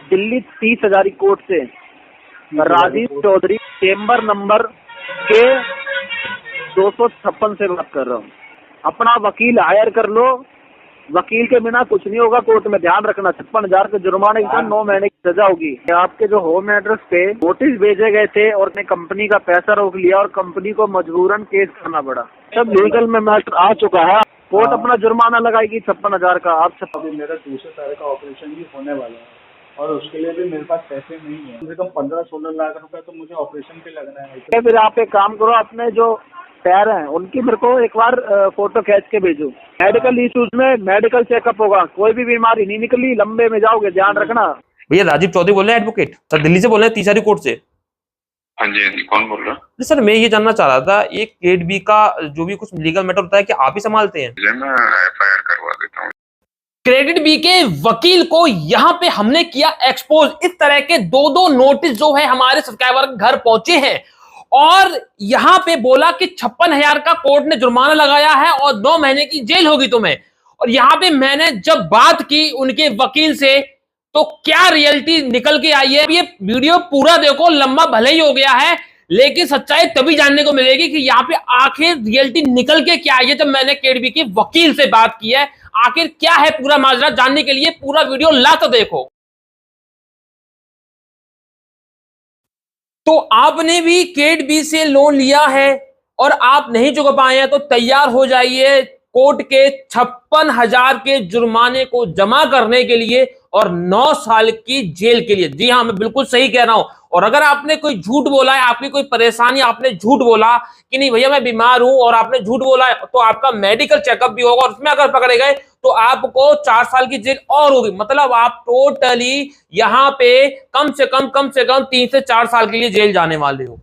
Delhi 30 Hazari court से Rajiv Chaudhary chamber number के 256 से बात कर रहा हूँ। अपना वकील हायर कर लो, वकील के बिना कुछ नहीं होगा कोर्ट में, ध्यान रखना। 56,000 के जुर्माने के साथ 9 महीने की सजा होगी। आपके जो होम एड्रेस पे नोटिस भेजे गए थे और कंपनी का पैसा रोक लिया और कंपनी को मजबूरन केस करना पड़ा। सब लीगल में मैटर आ चुका है। कोर्ट अपना जुर्माना लगाएगी 56,000 का। आप अभी मेरा दूसरे साल का ऑपरेशन भी होने वाला है और उसके लिए भी मेरे पास पैसे नहीं है। कम से कम 15-16 लाख रुपए तो मुझे ऑपरेशन पे लगना है। फिर आप एक काम करो, अपने जो पैर हैं उनकी मेरे को एक बार फोटो खींच के भेजो। मेडिकल इश्यूज में मेडिकल चेकअप होगा, कोई भी बीमारी नहीं निकली, लंबे में जाओगे, ध्यान रखना। भैया राजीव चौधरी बोल रहे हैं, एडवोकेट सर, दिल्ली से बोल रहे हैं, तीसरी कोर्ट से। हाँ जी, कौन बोल रहा है? सर मैं ये जानना चाह रहा था, एक केडबी का जो भी कुछ लीगल मैटर होता है क्या आप ही संभालते हैं? मैं एफआईआर करवा देता हूँ। क्रेडिट बी के वकील को यहाँ पे हमने किया एक्सपोज। इस तरह के 2 नोटिस जो है हमारे सब्सक्राइबर के घर पहुंचे हैं और यहाँ पे बोला कि 56,000 का कोर्ट ने जुर्माना लगाया है और 2 महीने की जेल होगी तुम्हें। और यहाँ पे मैंने जब बात की उनके वकील से तो क्या रियलिटी निकल के आई है। ये वीडियो पूरा देखो, लंबा भले ही हो गया है लेकिन सच्चाई तभी जानने को मिलेगी कि यहाँ पे आखिर रियलिटी निकल के क्या आई है। जब मैंने केडबी के वकील से बात की है, आखिर क्या है पूरा माजरा, जानने के लिए पूरा वीडियो लाकर देखो। तो आपने भी केडबी से लोन लिया है और आप नहीं चुका पाए हैं तो तैयार हो जाइए कोर्ट के 56,000 के जुर्माने को जमा करने के लिए और 9 साल की जेल के लिए। जी हाँ, मैं बिल्कुल सही कह रहा हूं। और अगर आपने कोई झूठ बोला है, आपकी कोई परेशानी, आपने झूठ बोला कि नहीं भैया मैं बीमार हूं और आपने झूठ बोला है, तो आपका मेडिकल चेकअप भी होगा और उसमें अगर पकड़े गए तो आपको 4 साल की जेल और होगी। मतलब आप टोटली यहां पे कम से कम 3 से 4 साल के लिए जेल जाने वाले हो।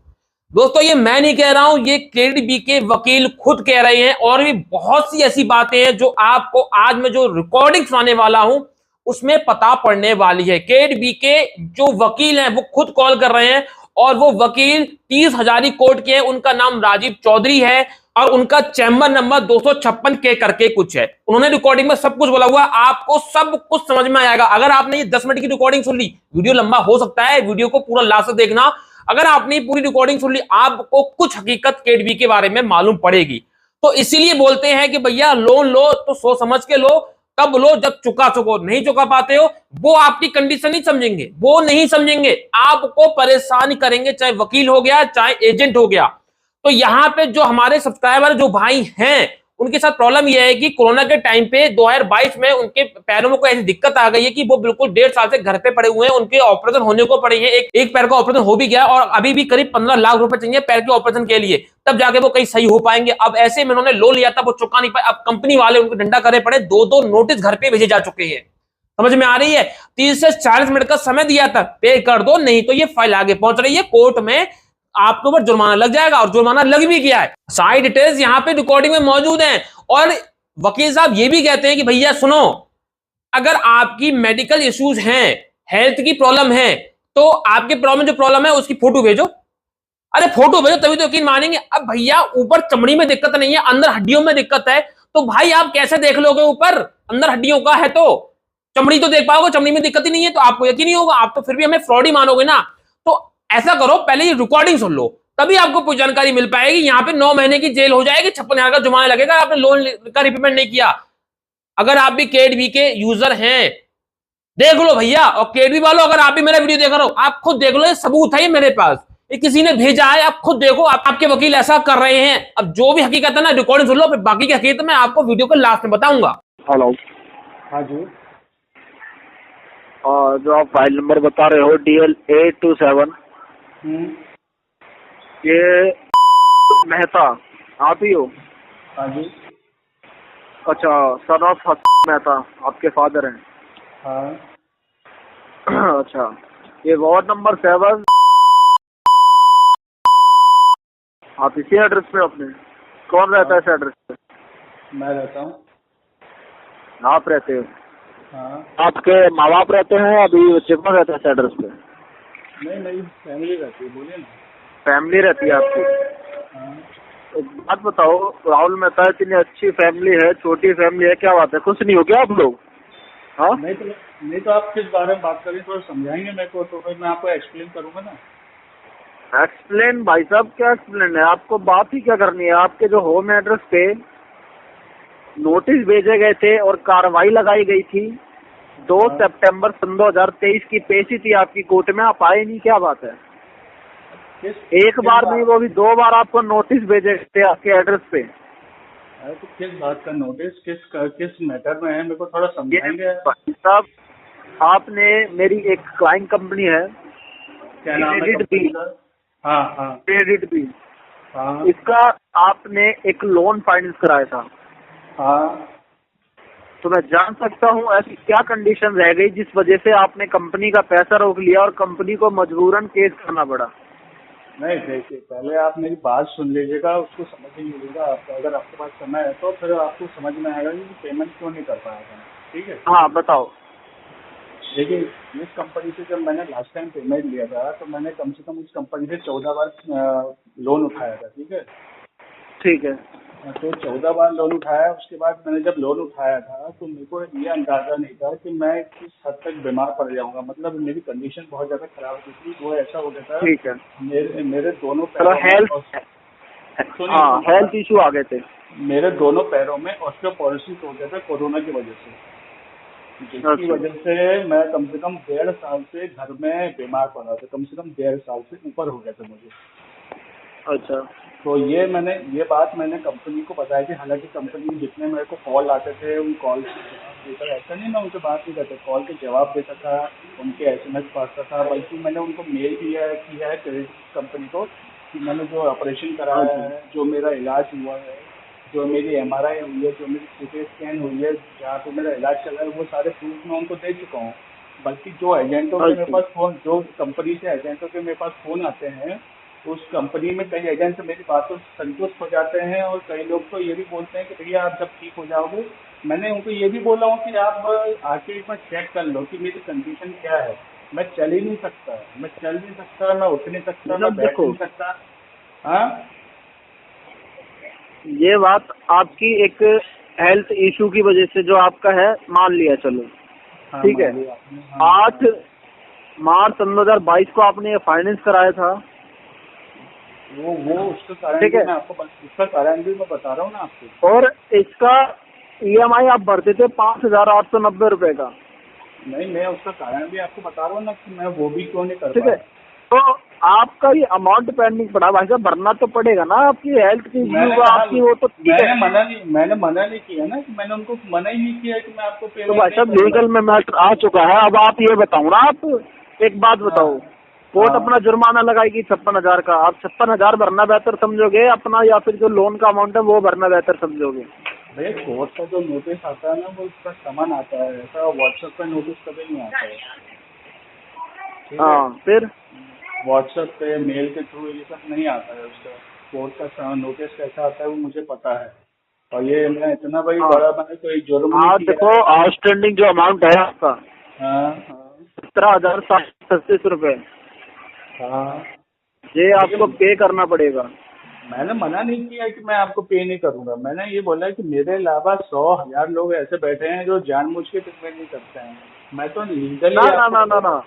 दोस्तों ये मैं नहीं कह रहा हूं, ये केडबी के वकील खुद कह रहे हैं। और भी बहुत सी ऐसी बातें हैं जो आपको आज मैं जो रिकॉर्डिंग सुनाने वाला हूं उसमें पता पड़ने वाली है। केडबी के जो वकील हैं वो खुद कॉल कर रहे हैं और वो वकील 30 हजारी कोर्ट के हैं। उनका नाम राजीव चौधरी है और उनका चैम्बर नंबर 256 के करके कुछ है। उन्होंने रिकॉर्डिंग में सब कुछ बोला हुआ, आपको सब कुछ समझ में आएगा। अगर आपने ये 10 मिनट की रिकॉर्डिंग सुन ली, वीडियो लंबा हो सकता है, वीडियो को पूरा लास्ट तक देखना। अगर आपने पूरी रिकॉर्डिंग सुन ली, आपको कुछ हकीकत केडबी के बारे में मालूम पड़ेगी। तो इसीलिए बोलते हैं कि भैया लोन लो तो सोच समझ के लो, तब लो जब चुका सको। नहीं चुका पाते हो, वो आपकी कंडीशन नहीं समझेंगे, वो नहीं समझेंगे, आपको परेशान करेंगे, चाहे वकील हो गया चाहे एजेंट हो गया। तो यहाँ पे जो हमारे सब्सक्राइबर जो भाई हैं उनके साथ प्रॉब्लम यह है कि कोरोना के टाइम पे 2022 में उनके पैरों में कोई ऐसी दिक्कत आ गई है कि वो बिल्कुल 1.5 साल से घर पे पड़े हुए हैं। उनके ऑपरेशन होने को पड़े हैं, एक पैर का ऑपरेशन हो भी गया और अभी भी करीब 15 लाख रुपए चाहिए पैर के ऑपरेशन के लिए, तब जाके वो कहीं सही हो पाएंगे। अब ऐसे में उन्होंने लोन लिया था, वो चुका नहीं पाए। अब कंपनी वाले उनको डंडा करे पड़े, 2 नोटिस घर पे भेजे जा चुके हैं। समझ में आ रही है? 30 से 40 मिनट का समय दिया था, पे कर दो, नहीं तो ये फाइल आगे पहुंच रही है कोर्ट में, आपके ऊपर जुर्माना लग जाएगा और जुर्माना लग भी गया है। सारी डिटेल्स यहाँ पे रिकॉर्डिंग में मौजूद हैं। और वकील साहब ये भी कहते हैं कि भैया सुनो, अगर आपकी मेडिकल इश्यूज हैं, हेल्थ की प्रॉब्लम है, तो आपके प्रॉब्लम जो प्रॉब्लम है उसकी फोटो भेजो। अरे फोटो भेजो तभी तो यकीन मानेंगे। अब भैया ऊपर चमड़ी में दिक्कत नहीं है, अंदर हड्डियों में दिक्कत है, तो भाई आप कैसे देख लोगे? ऊपर अंदर हड्डियों का है तो चमड़ी तो देख पाओगे, चमड़ी में दिक्कत ही नहीं है तो आपको यकीन नहीं होगा, आप तो फिर भी हमें फ्रॉड ही मानोगे ना। तो ऐसा करो, पहले ये रिकॉर्डिंग सुन लो, तभी आपको पूरी जानकारी मिल पाएगी। यहाँ पे 9 महीने की जेल हो जाएगी, 56,000 का जुर्माना लगेगा, आपने लोन का रिपेमेंट नहीं किया। अगर आप भी केडबी के यूजर हैं, देख लो भैया। और केडबी वालों, अगर आप भी मेरा वीडियो देख रहे हो, आप खुद देख लो, ये सबूत है ये मेरे पास, ये किसी ने भेजा है, आप खुद देखो, आपके वकील ऐसा कर रहे हैं। अब जो भी हकीकत है ना, रिकॉर्डिंग सुन लो, फिर बाकी की हकीकत मैं आपको वीडियो के लास्ट में बताऊंगा। हेलो, हाँ जी। जो आप फाइल नंबर बता रहे हो DL 827, ये मेहता आप ही हो? हाँ जी। अच्छा, सन ऑफ मेहता आपके फादर हैं? हाँ। अच्छा, ये वार्ड नंबर 7, आप इसी एड्रेस पे अपने? कौन रहता है इस एड्रेस पे? मैं रहता हूँ। आप रहते हो? हाँ। आपके माँ बाप रहते हैं? अभी बच्चे कौन रहता है इस एड्रेस पे? नहीं, मेरी फैमिली रहती है, बोलिए ना। फैमिली रहती है आपकी? हाँ। एक बात बताओ, राहुल मेहता इतनी अच्छी फैमिली है, छोटी फैमिली है, क्या बात है, खुश नहीं हो क्या आप लोग? हाँ, नहीं तो आप किस बारे में बात करें, थोड़ा समझाएंगे मेरे को, तो फिर मैं आपको एक्सप्लेन करूंगा ना। एक्सप्लेन भाई साहब क्या एक्सप्लेन है, आपको बात ही क्या करनी है। आपके जो होम एड्रेस पे नोटिस भेजे गए थे और कार्रवाई लगाई गई थी 2 सितंबर सन 2023 की पेशी थी आपकी कोर्ट में, आप आए नहीं, क्या बात है। एक बार नहीं, वो भी 2 बार आपको नोटिस भेजे थे आपके एड्रेस पे। अरे तो किस बात का नोटिस, किस मैटर में है, मेरे को थोड़ा ये समझाएंगे। भाई साहब, आपने मेरी एक क्लाइंट कंपनी है, क्या नाम है क्रेडिट कंपनी बिल, का? हाँ क्रेडिट बिल, हाँ इसका आपने एक लोन फाइनेंस कराया था। हाँ। तो मैं जान सकता हूँ ऐसी क्या कंडीशन रह गई जिस वजह से आपने कंपनी का पैसा रोक लिया और कंपनी को मजबूरन केस करना पड़ा। नहीं देखिए, पहले आप मेरी बात सुन लीजिएगा, उसको समझ ही लीजिएगा। आपको अगर आपके पास समय है तो फिर आपको समझ में आएगा कि पेमेंट क्यों नहीं कर पाया था। ठीक है, हाँ बताओ। देखिए इस कंपनी से जब मैंने लास्ट टाइम पेमेंट लिया था तो मैंने कम से कम इस कंपनी से 14 बार लोन उठाया था। ठीक है, ठीक है, तो 14 बार लोन उठाया। उसके बाद मैंने जब लोन उठाया था तो मेरे को ये अंदाजा नहीं था कि मैं किस हद तक बीमार पड़ जाऊंगा। मतलब मेरी कंडीशन बहुत ज्यादा खराब हो गई थी। वो ऐसा हो गया था, ठीक है, मेरे दोनों चलो पैरों हेल्थ इशू आ गए थे। मेरे दोनों पैरों में ऑस्टियोपोरोसिस हो गया था कोरोना की वजह से, जिसकी अच्छा, वजह से मैं कम से कम 1.5 साल से घर में बीमार पड़ा था। कम से कम 1.5 साल से ऊपर हो गया था मुझे। अच्छा, तो ये बात मैंने कंपनी को बताई थी। हालांकि कंपनी जितने मेरे को कॉल आते थे उन कॉल के जवाब देता, ऐसा नहीं मैं उनसे बात नहीं करता, कॉल के जवाब देता था, उनके SMS पढ़ता था। बल्कि मैंने उनको मेल किया है क्रेडिट कंपनी को कि मैंने जो ऑपरेशन कराया है, जो मेरा इलाज हुआ है, जो मेरी MRI हुई है, जो मेरी CT स्कैन हुई है, जहाँ पे मेरा इलाज चल रहा है, वो सारे प्रूफ मैं उनको दे चुका हूँ। बल्कि जो एजेंटों के मेरे पास फोन, जो कंपनी से एजेंटों के मेरे पास फोन आते हैं, उस कंपनी में कई एजेंट मेरी बातों से संतुष्ट हो जाते हैं और कई लोग तो ये भी बोलते हैं कि भैया आप जब ठीक हो जाओगे। मैंने उनको ये भी बोला हूँ कि आप आके एक बार चेक कर लो कि मेरी कंडीशन क्या है। मैं चल ही नहीं सकता, मैं चल नहीं सकता, मैं उठ नहीं सकता, मैं बैठ नहीं सकता। हाँ, ये बात आपकी एक हेल्थ इशू की वजह से जो आपका है, मान लिया चलो, हाँ, ठीक है। 8 मार्च 2022 को आपने ये फाइनेंस कराया था। वो उसका कारण ठीक भी है, मैं आपको उसका कारण भी मैं बता रहा हूँ ना आपको। और इसका EMI आप भरते थे 5,890 रुपए का। नहीं, मैं उसका कारण भी आपको बता रहा हूँ ना कि मैं वो भी क्यों नहीं कर ठीक है, पाया। तो आपका ये अमाउंट पेंडिंग पड़ा भाई साहब, भरना तो पड़ेगा ना। आपकी हेल्थ की मैंने इश्यू आपकी वो तो ठीक है। मैंने मना नहीं किया ना, कि मैंने उनको मना ही नहीं किया कि मैं आपको तो पेमेंट भाई साहब लीगल में मैटर आ चुका है। अब आप ये बताओ ना, आप एक बात बताओ, कोर्ट अपना जुर्माना लगाएगी 56,000 का, आप 56,000 भरना बेहतर समझोगे अपना, या फिर जो लोन का अमाउंट है वो भरना बेहतर समझोगे? भैया कोर्ट का जो नोटिस आता है ना, वो उसका सामान आता है, ऐसा व्हाट्सएप पे नोटिस कभी नहीं आता है। हाँ, फिर व्हाट्सएप पे मेल के थ्रू ये सब नहीं आता है। उसका कोर्ट का नोटिस कैसा आता है वो मुझे पता है। और ये मैं इतना भाई बड़ा मैंने कोई जुर्म नहीं किया। देखो आउटस्टैंडिंग जो अमाउंट है आपका 17,736 रुपए, हाँ, ये आपको पे करना पड़ेगा। मैंने मना नहीं किया कि मैं आपको पे नहीं करूंगा। मैंने ये बोला कि मेरे अलावा 100,000 लोग ऐसे बैठे हैं जो जानबूझ के पेमेंट नहीं करते हैं। मैं तो लीगली ना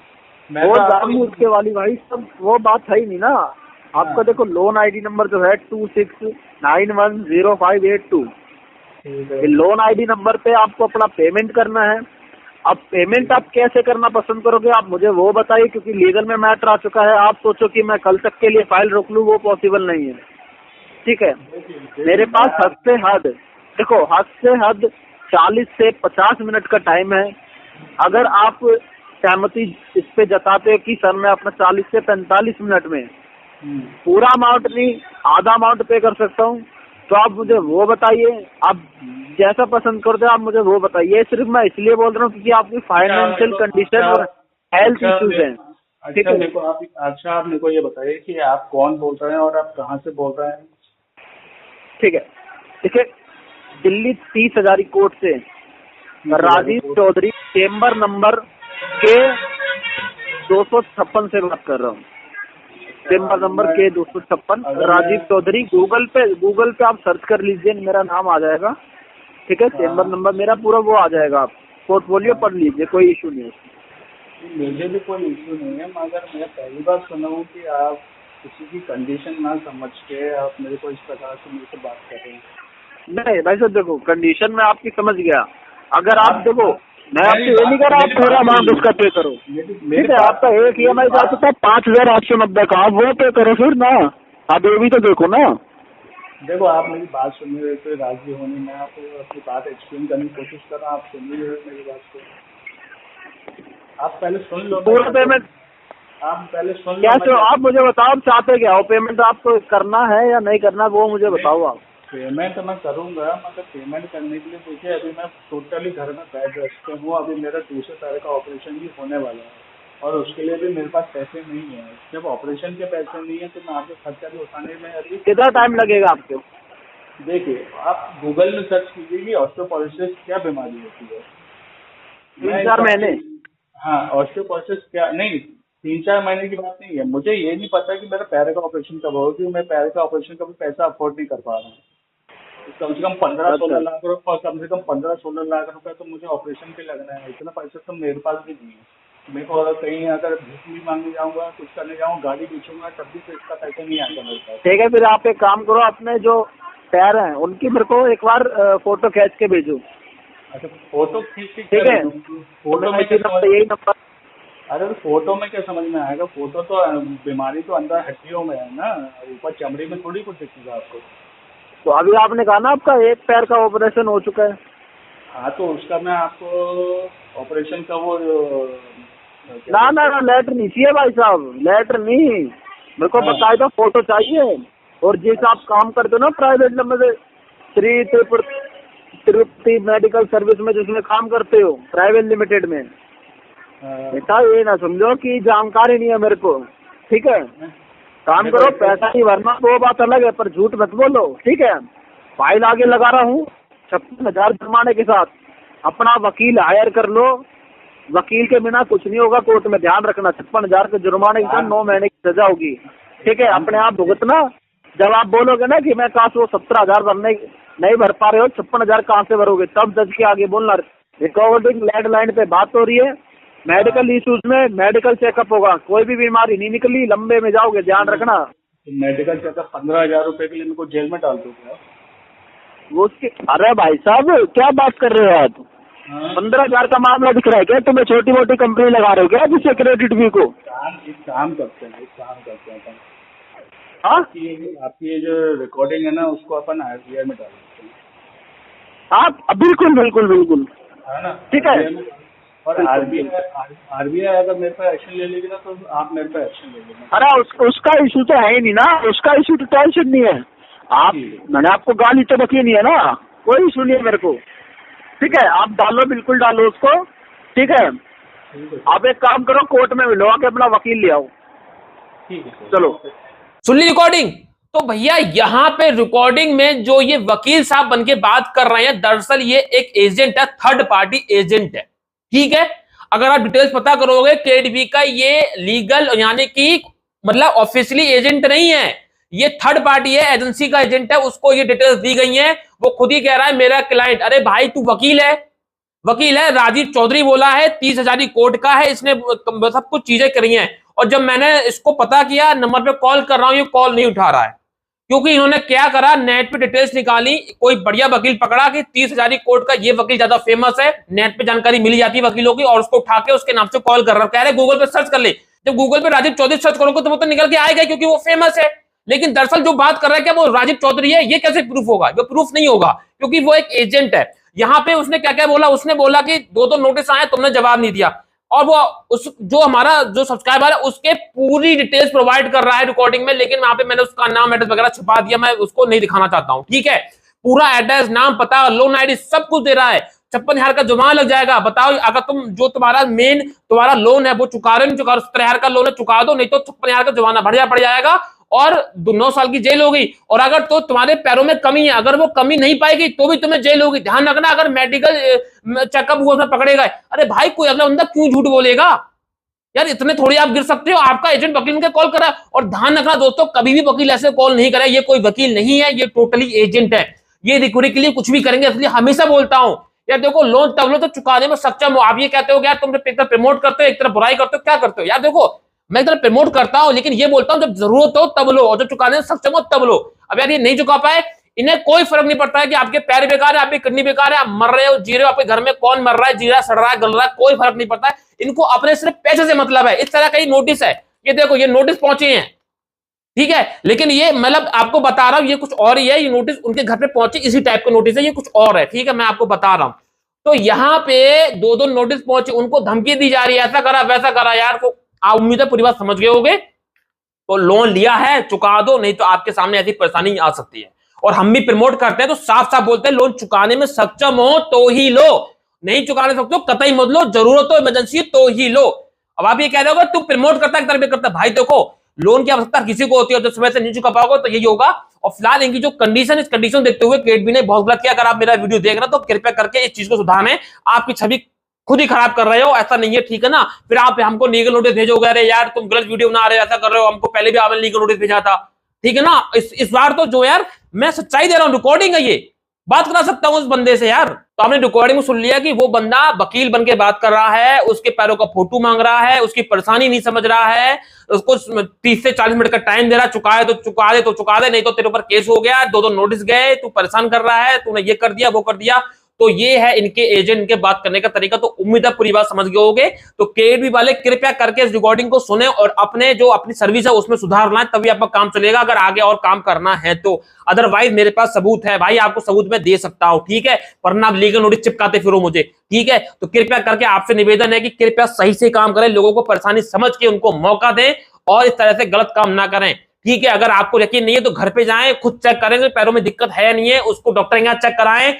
वो जानबूझ के वाली भाई सब वो बात है ही नहीं ना। आपका देखो लोन ID नंबर जो है 26910582, ये लोन ID नंबर पे आपको अपना पेमेंट करना है। अब पेमेंट आप कैसे करना पसंद करोगे आप मुझे वो बताइए, क्योंकि लीगल में मैटर आ चुका है। आप सोचो कि मैं कल तक के लिए फाइल रोक लूँ, वो पॉसिबल नहीं है। ठीक है, मेरे पास हद से हद 40 से 50 मिनट का टाइम है। अगर आप सहमति इस पे जताते हो कि सर मैं अपना 40 से 45 मिनट में पूरा अमाउंट नहीं आधा अमाउंट पे कर सकता हूँ, तो आप मुझे वो बताइए। आप जैसा पसंद करते हो आप मुझे वो बताइए। सिर्फ मैं इसलिए बोल रहा हूँ क्योंकि आपकी फाइनेंशियल कंडीशन और हेल्थ इश्यूज हैं। ठीक है, आप मेरे को ये बताइए कि आप कौन बोल रहे हैं और आप कहाँ से बोल रहे हैं? ठीक है, देखिए दिल्ली 30 हजारी कोर्ट से राजीव चौधरी, चेम्बर नंबर के 256 से बात कर रहा हूँ। चेम्बर नंबर के 256 राजीव चौधरी। गूगल पे आप सर्च कर लीजिए, मेरा नाम आ जाएगा। ठीक है, चेम्बर नंबर मेरा पूरा वो आ जाएगा। आप पोर्टफोलियो पढ़ लीजिए, कोई इशू नहीं है। मुझे भी कोई इशू नहीं है, मगर मैं पहली बार सुना हूँ कि आप किसी की कंडीशन ना समझ के आप मेरे को इस प्रकार से मेरे से बात कर रहे हैं। नहीं भाई साहब देखो, कंडीशन में आपकी समझ गया। अगर आप देखो, मैं आपसे ये नहीं कर रहा आप पूरा अमाउंट उसका पे करो, ठीक है। आपका एक EMI जा चुका है 5,890 का, आप वो पे करो फिर ना। आप ये भी तो देखो ना। देखो आप मेरी बात सुनिए, तो राजी होनी, मैं आपको अपनी बात एक्सप्लेन करने की कोशिश कर रहा हूँ, आप सुनिए मेरी बात को। आप पहले सुन लो पूरा पेमेंट, आप पहले सुन लो। क्या आप मुझे बताओ, आप चाहते क्या हो? पेमेंट आपको करना है या नहीं करना, वो मुझे बताओ आप। पेमेंट मैं करूँगा, मगर पेमेंट करने के लिए देखिए अभी मैं टोटली घर में बेड रेस्ट पे हूँ। अभी मेरा दूसरे पैर का ऑपरेशन भी होने वाला है और उसके लिए भी मेरे पास पैसे नहीं है। जब ऑपरेशन के पैसे नहीं है तो मैं आपके खर्चा भी उठाने में अभी। कितना टाइम लगेगा आपको? देखिए आप गूगल में सर्च कीजिए कि ऑस्टियोपोरोसिस क्या बीमारी होती है। 3-4 महीने? हाँ, ऑस्टियोपोरोसिस क्या, नहीं 3-4 महीने की बात नहीं है। मुझे ये नहीं पता कि मेरा पैर का ऑपरेशन कब होगा, क्योंकि मैं पैर का ऑपरेशन का भी पैसा अफोर्ड नहीं कर पा रहा हूँ। कम से कम 15-16 लाख रुपये, और कम से कम 15-16 लाख रुपए तो मुझे ऑपरेशन के लगना है। इतना पैसा तो मेरे पास भी नहीं है। मेरे को अगर कहीं अगर भीख भी मांगने जाऊँगा, कुछ करने जाऊँगा, गाड़ी बेचूंगा, तब भी तो इसका पैसा नहीं आता मेरे पास। ठीक है, फिर आप एक काम करो, अपने जो पैर हैं उनकी मेरे को एक बार फोटो खींच के भेजो। अच्छा, फोटो खींच के? ठीक है, फोटो में यही नंबर। अरे तो फोटो में क्या समझ में आएगा? फोटो तो बीमारी तो अंदर हड्डियों में है ना, ऊपर चमड़ी में थोड़ी कुछ दिखेगा आपको। तो अभी आपने कहा ना आपका एक पैर का ऑपरेशन हो चुका है। हाँ, तो उसका मैं आपको ऑपरेशन का वो ना लेटर नहीं चाहिए भाई साहब, लेटर नहीं, मेरे को बताया फोटो चाहिए। और जैसे आप काम करते हो ना प्राइवेट नंबर से, तिरुपति मेडिकल सर्विस में जिसमें काम करते हो प्राइवेट लिमिटेड में, बेटा ये ना समझो कि जानकारी नहीं है मेरे को, ठीक है। काम करो, पैसा नहीं भरना वो बात अलग है, पर झूठ मत बोलो, ठीक है। फाइल आगे लगा रहा हूँ 56,000 जुर्माने के साथ। अपना वकील हायर कर लो, वकील के बिना कुछ नहीं होगा कोर्ट में, ध्यान रखना। 56,000 के जुर्माने के साथ 9 महीने की सजा होगी, ठीक है। अपने आप भुगतना। जब आप बोलोगे ना कि मैं कहा वो 17,000 भरने नहीं भर पा रहे हो, 56,000 कहाँ से भरोगे, तब जज के आगे बोलना। रिकॉर्डिंग लैंडलाइन पे बात हो रही है। मेडिकल इश्यूज में मेडिकल चेकअप होगा, कोई भी बीमारी नहीं निकली लंबे में जाओगे, ध्यान रखना। मेडिकल चेकअप 15,000 रुपए के लिए मेरे को जेल में डाल दोगे आप? वो उसके, अरे भाई साहब क्या बात कर रहे हो आप? 15,000 का मामला दिख रहा है क्या तुम्हें? छोटी मोटी कंपनी लगा रहे हो क्या जिससे क्रेडिट भी को? एक काम करते हैं अपन। हाँ, आपकी ये जो रिकॉर्डिंग है ना, उसको अपन RBI में डाल देते हैं। आप बिल्कुल बिल्कुल बिल्कुल, है ना, ठीक है। और RBI अगर मेरे पर एक्शन ले लेगी ना, तो आप मेरे पर एक्शन ले लेना। अरे उसका इशू तो है ही नहीं ना, उसका इशू तो टेंशन नहीं है। आप, मैंने आपको गाली तो बकी नहीं है ना, कोई इशू नहीं है मेरे को, ठीक है। आप डालो, बिल्कुल डालो उसको, ठीक है। आप एक काम करो, कोर्ट में मिलो, आके अपना वकील ले आओ, ठीक है। चलो सुन ली रिकॉर्डिंग। तो भैया यहाँ पे रिकॉर्डिंग में जो ये वकील साहब बनके बात कर रहे हैं, दरअसल ये एक एजेंट है, थर्ड पार्टी एजेंट है, ठीक है। अगर आप डिटेल्स पता करोगे, केडीबी का ये लीगल यानी कि मतलब ऑफिशियली एजेंट नहीं है, ये थर्ड पार्टी है, एजेंसी का एजेंट है, उसको ये डिटेल्स दी गई हैं। वो खुद ही कह रहा है मेरा क्लाइंट, अरे भाई तू वकील है, राजीव चौधरी बोला है, 30,000 कोर्ट का है, इसने सब कुछ चीजें करी हैं। और जब मैंने इसको पता किया, नंबर पे कॉल कर रहा हूं, ये कॉल नहीं उठा रहा है, क्योंकि इन्होंने क्या करा, नेट पे डिटेल्स निकाली, कोई बढ़िया वकील पकड़ा कि 30,000 कोर्ट का ये वकील ज्यादा फेमस है, नेट पे जानकारी मिल जाती है वकीलों की, और उसको उठा के उसके नाम से कॉल कर रहा है। कह रहे गूगल पे सर्च कर ले। जब गूगल पे राजीव चौधरी सर्च करोगे तो वो तो निकल के आएगा, क्योंकि वो फेमस है। लेकिन दरअसल जो बात कर रहा है क्या वो राजीव चौधरी है, ये कैसे प्रूफ होगा? वो प्रूफ नहीं होगा, क्योंकि वो एक एजेंट है। यहाँ पे उसने क्या क्या बोला, उसने बोला कि 2 नोटिस आए, तुमने जवाब नहीं दिया, और वो उस जो हमारा जो सब्सक्राइबर है उसके पूरी डिटेल्स प्रोवाइड कर रहा है रिकॉर्डिंग में, लेकिन वहां पे मैंने उसका नाम एड्रेस वगैरह छुपा दिया, मैं उसको नहीं दिखाना चाहता हूं, ठीक है। पूरा एड्रेस, नाम, पता, लोन आईडी सब कुछ दे रहा है। 56,000 का जुर्माना लग जाएगा। बताओ, अगर तुम जो तुम्हारा लोन है वो चुका रहे, नहीं चुका, 17,000 का लोन है चुका दो, नहीं तो 56,000 का जुर्माना पड़ जाएगा और 9 साल की जेल होगी। और अगर तो तुम्हारे पैरों में कमी है, अगर वो कमी नहीं पाएगी तो भी तुम्हें जेल होगी। ध्यान रखना, अगर मेडिकल चेकअप हुआ उसमें पकड़े गए, अरे भाई कोई अगला बंदा क्यों झूठ बोलेगा यार, इतने थोड़ी आप गिर सकते हो। आपका एजेंट वकील के कॉल करा, और ध्यान रखना दोस्तों, कभी भी वकील ऐसे कॉल नहीं करे, ये कोई वकील नहीं है, ये टोटली एजेंट है, ये रिकवरी के लिए कुछ भी करेंगे। इसलिए हमेशा बोलता हूं, यार देखो लोन तब लो तो चुकाने में सक्षम हो। आप ये कहते हो कि यार तुम एक तरफ प्रमोट करते हो एक तरफ बुराई करते हो, क्या करते हो यार? देखो मैं एक तरफ प्रमोट करता हूं लेकिन ये बोलता हूं जब जरूरत हो तब लो और जब चुकाने में सक्षम हो तब लो। अब यार ये नहीं चुका पाए, इन्हें कोई फर्क नहीं पड़ता है कि आपके पैर बेकार है, आपकी किडनी बेकार है, आप मर रहे हो जी रहे हो, आपके घर में कौन मर रहा है, जी रहा है, सड़ रहा है, गल रहा है, कोई फर्क नहीं पड़ता है। इनको अपने सिर्फ पैसे से मतलब है। इस तरह का ही नोटिस है, ये देखो ये नोटिस पहुंचे हैं, ठीक है। लेकिन ये मतलब आपको बता रहा हूं ये कुछ और ही है, ये नोटिस उनके घर पे पहुंचे इसी टाइप का नोटिस है, ये कुछ और है, ठीक है, मैं आपको बता रहा हूं। तो यहाँ पे दो दो नोटिस पहुंचे, उनको धमकी दी जा रही है, ऐसा करा वैसा करा। यार को आप उम्मीद है पूरी बात समझ गए होगे। तो लोन लिया है चुका दो, नहीं तो आपके सामने ऐसी परेशानी आ सकती है। और हम भी प्रमोट करते हैं तो साफ साफ बोलते हैं लोन चुकाने में सक्षम हो तो ही लो, नहीं चुकाने सकते हो कतई मत लो, जरूरत हो इमरजेंसी तो ही लो। अब आप ये कह रहे हो तू प्रमोट करता है करता है, भाई देखो लोन की आवश्यकता किसी को होती है, जब समय से नहीं चुका पाओगे तो यही होगा। और फिलहाल इनकी जो कंडीशन, इस कंडीशन देखते हुए केडबी ने बहुत गलत किया। अगर आप मेरा वीडियो देख रहे हो तो कृपया करके इस चीज को सुधारें, आपकी छवि खुद ही खराब कर रहे हो, ऐसा नहीं है, ठीक है ना। फिर आप हमको लीगल नोटिस भेजोगे, अरे यार तुम गलत वीडियो बना रहे हो, ऐसा कर रहे हो, हमको पहले भी आपने लीगल नोटिस भेजा था, ठीक है ना। इस बार तो जो यार मैं सच्चाई दे रहा हूं, रिकॉर्डिंग है, ये बात करा सकता हूं उस बंदे से यार। तो आपने रिकॉर्डिंग में सुन लिया कि वो बंदा वकील बन के बात कर रहा है, उसके पैरों का फोटो मांग रहा है, उसकी परेशानी नहीं समझ रहा है, उसको 30 से 40 मिनट का टाइम दे रहा है, चुकाए तो चुका दे तो चुका दे, नहीं तो तेरे ऊपर केस हो गया, दो नोटिस गए, तू परेशान कर रहा है, तूने ये कर दिया वो कर दिया। तो ये है इनके एजेंट के बात करने का तरीका। तो उम्मीद है पूरी बात समझ गए होगे। तो केडबी वाले कृपया करके इस रिकॉर्डिंग को सुने और अपने जो अपनी सर्विस है उसमें सुधार लाएं, तभी आपका काम चलेगा, अगर आगे और काम करना है तो। अदरवाइज मेरे पास सबूत है भाई, आपको सबूत में दे सकता हूं, ठीक है, वरना आप लीगल नोटिस चिपकाते फिरो मुझे, ठीक है। तो कृपया करके आपसे निवेदन है कि कृपया सही से काम करें, लोगों को परेशानी समझ के उनको मौका दें और इस तरह से गलत काम ना करें, ठीक है। अगर आपको यकीन नहीं है तो घर पे जाएं, खुद चेक करें पैरों में दिक्कत है या नहीं है, उसको डॉक्टर के यहाँ चेक कराएं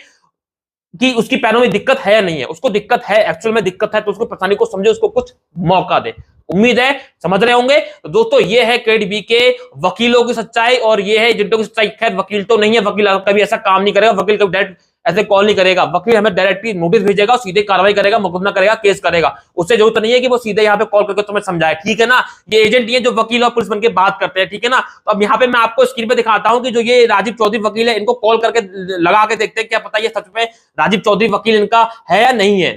कि उसकी पैरों में दिक्कत है या नहीं है, उसको दिक्कत है, एक्चुअल में दिक्कत है तो उसको परेशानी को समझे, उसको कुछ मौका दे। उम्मीद है समझ रहे होंगे। तो दोस्तों ये है केडबी के वकीलों की सच्चाई और ये है एजेंटों की सच्चाई। खैर वकील तो नहीं है, वकील कभी ऐसा काम नहीं करेगा, वकील कभी डायरेक्ट ऐसे कॉल नहीं करेगा, वकील हमें डायरेक्टली नोटिस भेजेगा, सीधे कार्रवाई करेगा, मुकदमा करेगा, केस करेगा। उससे जरूरत नहीं है कि वो सीधे यहाँ पे कॉल करके तुम्हें समझाए, ठीक है ना। ये एजेंट ही है जो वकील और पुलिस बनके बात करते हैं, ठीक है ना। तो अब यहाँ पे मैं आपको स्क्रीन पे दिखाता हूँ कि जो ये राजीव चौधरी वकील है, इनको कॉल करके लगा के देखते हैं, क्या पता ये सच में राजीव चौधरी वकील इनका है या नहीं है।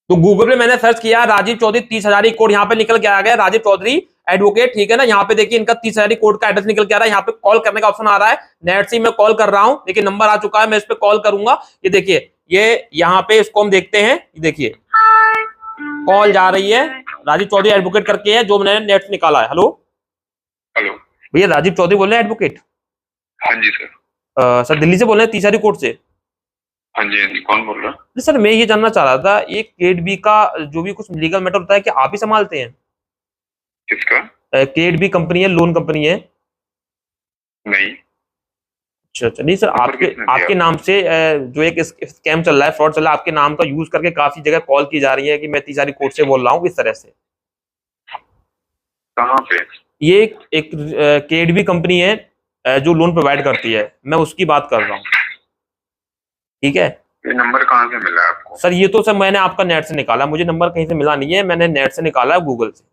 तो गूगल पे मैंने सर्च किया राजीव चौधरी 30,000 कोड, यहाँ पे निकल के आ गया राजीव चौधरी एडवोकेट, ठीक है ना। यहाँ पे देखिए इनका 30,000 कोड का एड्रेस निकल के आ रहा है, यहाँ पे कॉल करने का ऑप्शन आ रहा है। नेट से मैं कॉल कर रहा हूँ, देखिए नंबर आ चुका है, मैं इस पे कॉल करूंगा। ये देखिए ये यहाँ पे इसको हम देखते हैं, ये देखिए कॉल जा रही है, राजीव चौधरी एडवोकेट करके है जो मैंने नेट से निकाला है। हेलो हेलो भैया राजीव चौधरी बोल रहे हैं एडवोकेट? हाँ जी सर। सर दिल्ली से बोल रहे हैं 30,000 कोड से? हाँ जी कौन बोल रहा है? जी सर मैं ये जानना चाह रहा था, ये केडबी का जो भी कुछ लीगल मैटर होता है क्या आप ही संभालते हैं? किसका? केडबी कंपनी है, लोन कंपनी है। नहीं। अच्छा अच्छा, नहीं सर आपके नाम से जो एक स्कैम चल रहा है, फ्रॉड चल रहा है, आपके नाम का यूज करके काफी जगह कॉल की जा रही है कि मैं 30,000 कोड से बोल रहा हूँ, इस तरह से। कहाँ पे? ये एक केडबी कंपनी है जो लोन प्रोवाइड करती है, मैं उसकी बात कर रहा हूँ, ठीक है। ये नंबर कहाँ से मिला आपको? सर ये तो सर मैंने आपका नेट से निकाला, मुझे नंबर कहीं से मिला नहीं है, मैंने नेट से निकाला है, गूगल से।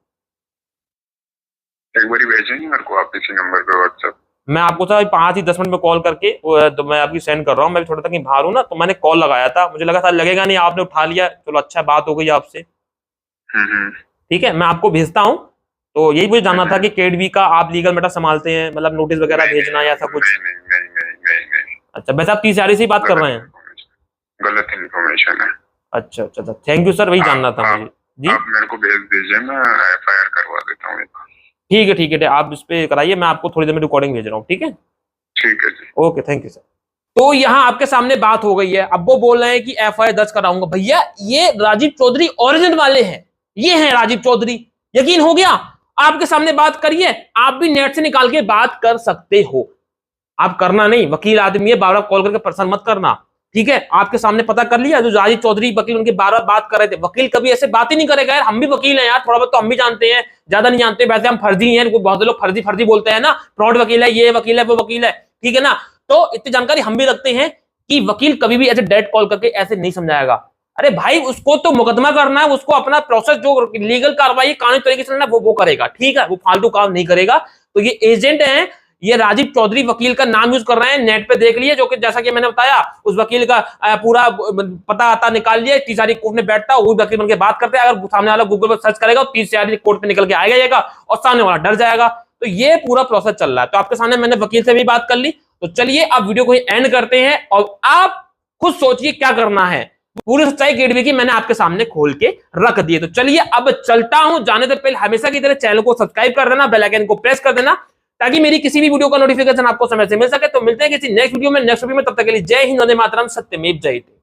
एक बार भेजेंगे मेरे को आप इसी नंबर पे व्हाट्सएप? मैं आपको सर 5 ही 10 मिनट में कॉल करके तो मैं आपकी सेंड कर रहा हूँ। मैं थोड़ा सा कहीं बाहर हूँ ना, तो मैंने कॉल लगाया था, मुझे लगा था लगेगा नहीं, आपने उठा लिया, चलो अच्छा बात हो गई आपसे, ठीक है। मैं आपको भेजता हूँ। तो यही मुझे जानना था कि केडबी का आप लीगल मैटर संभालते हैं, मतलब नोटिस वगैरह भेजना या ऐसा कुछ? नहीं। अच्छा वैसे आप 30,000 से ही बात कर रहे हैं? गलत इन्फॉर्मेशन है। अच्छा अच्छा, थैंक यू सर, वही जानना था मुझे जी। आप मेरे को भेज दीजिए, मैं FIR करवा देता हूँ। ठीक है, आप इस पे कराइए, मैं आपको थोड़ी देर में रिकॉर्डिंग भेज रहा हूँ, ठीक है। ठीक है जी, ओके थैंक यू सर। तो यहाँ आपके सामने बात हो गई है, अब वो बोल रहे हैं कि FIR दर्ज कराऊंगा। भैया ये राजीव चौधरी ओरिजिनल वाले हैं, ये हैं राजीव चौधरी, यकीन हो गया? आपके सामने बात करिए, आप भी नेट से निकाल के बात कर सकते हो, आप करना नहीं, वकील आदमी है, बार बार कॉल करके परेशान मत करना, ठीक है। आपके सामने पता कर लिया, जो राजीव चौधरी वकील उनके बार बार बात कर रहे थे, वकील कभी ऐसे बात ही नहीं करेगा यार, हम भी वकील हैं यार, थोड़ा बहुत तो हम भी जानते हैं, ज्यादा नहीं जानते, वैसे हम फर्जी हैं, बहुत लोग फर्जी बोलते हैं ना, फ्रॉड वकील है, ये वकील है वो वकील है, ठीक है ना। तो इतनी जानकारी हम भी रखते हैं कि वकील कभी भी ऐसे डायरेक्ट कॉल करके ऐसे नहीं समझाएगा। अरे भाई उसको तो मुकदमा करना है, उसको अपना प्रोसेस जो लीगल कार्रवाई कानूनी तरीके से वो करेगा, ठीक है, वो फालतू काम नहीं करेगा। तो ये एजेंट हैं, ये राजीव चौधरी वकील का नाम यूज कर रहे हैं, नेट पे देख लिए, जो कि जैसा कि मैंने बताया उस वकील का पूरा पता आता निकाल लिया, 30 तारीख कोर्ट में बैठता है, वो वकील बनकर बात करते हैं। अगर सामने वाला गूगल पर सर्च करेगा 30 तारीख कोर्ट पे निकल के आ जाएगा और सामने वाला डर जाएगा। तो ये पूरा प्रोसेस चल रहा है। तो आपके सामने मैंने वकील से भी बात कर ली। तो चलिए आप वीडियो को एंड करते हैं और आप खुद सोचिए क्या करना है। पूरी सच्चाई गेटवे की मैंने आपके सामने खोल के रख दी है। तो चलिए अब चलता हूं, जाने से पहले हमेशा की तरह चैनल को सब्सक्राइब कर देना, बेल आइकन को प्रेस कर देना, ताकि मेरी किसी भी वीडियो का नोटिफिकेशन आपको समय से मिल सके। तो मिलते हैं किसी नेक्स्ट वीडियो में, तब तक के लिए जय हिंद, वंदे मातरम, सत्यमेव जयते।